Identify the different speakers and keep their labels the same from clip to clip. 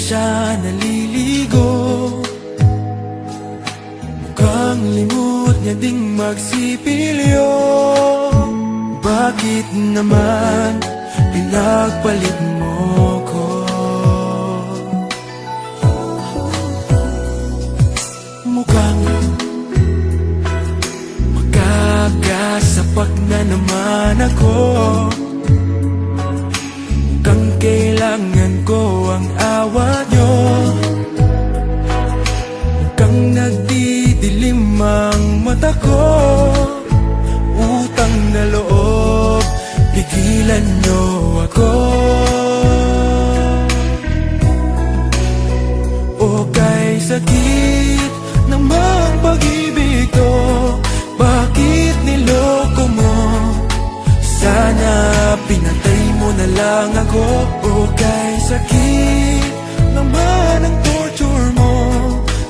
Speaker 1: siya naliligo. Mukhang limot niya ding magsipilyo. Bakit naman pinagpalit mo ko? Mukhang magkakasapak na naman ako. Mukhang kailangan ko ang awa nyo. Mukhang nagdidilim ang mata ko. Utang na loob, pigilan nyo ako. O kay sakit namang pag-ibig to, bakit niloko mo? Sana pinatay mo na lang ako. O kay sakit naman ang torture mo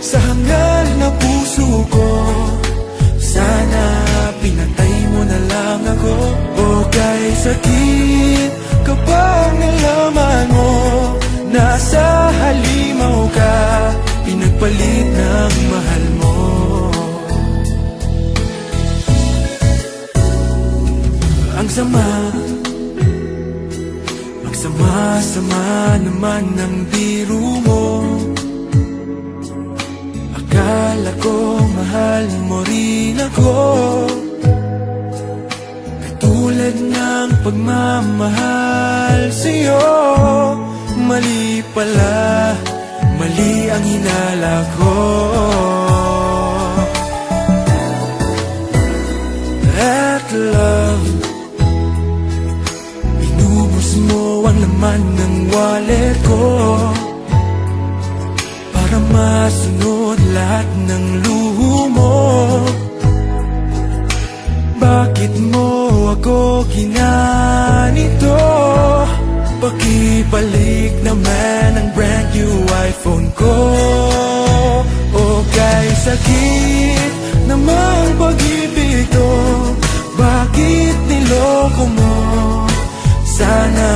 Speaker 1: sa hangal na puso ko. Sana pinatay mo na lang ako. O kay sakit kapag nalaman mo nasa halimaw ka, pinagpalit ng mahal mo. Ang sama naman ng biro mo. Akala ko mahal mo rin ako, katulad ng pagmamahal sa'yo. Mali pala, mali ang hinala ko. At love, inubos mo ang laman ng wallet ko para masunod lahat ng luho mo. Bakit mo ako ginanito? Pakibalik naman ang brand new iPhone ko. O kay sakit namang pag-ibig to, bakit niloko mo? Sana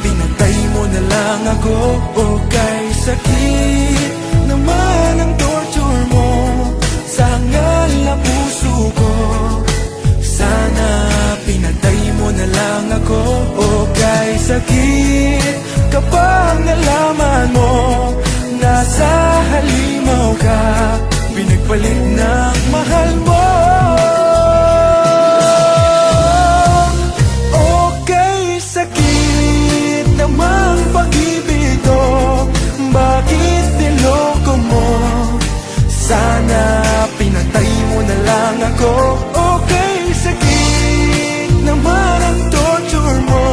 Speaker 1: pinatay mo na lang ako. O kay sakit naman ang torture mo sa hangal na puso ko. Sana pinatay mo na lang ako. O kay sakit kapag nalaman mo nasa halimaw ka, pinagpalit ng mahal mo. Namang pag-ibig to, bakit niloko mo? Sana pinatay mo na lang ako. Okay, sakit naman ang torture mo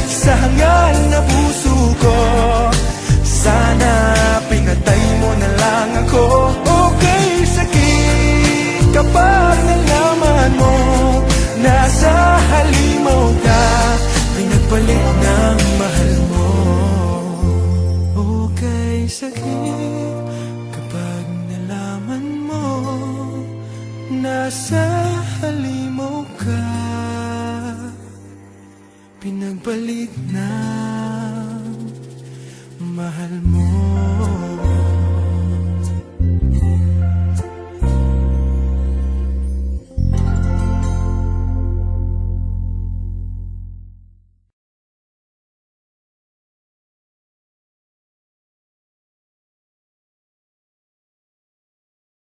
Speaker 1: sa hangal na puso ko. Sana pinatay mo na lang ako. Okay, sakit kapag nalaman mo nasa halimaw ka, pinagpalit ng mahal mo. O kay sakit kapag nalaman mo nasa halimaw ka, pinagpalit ng mahal mo.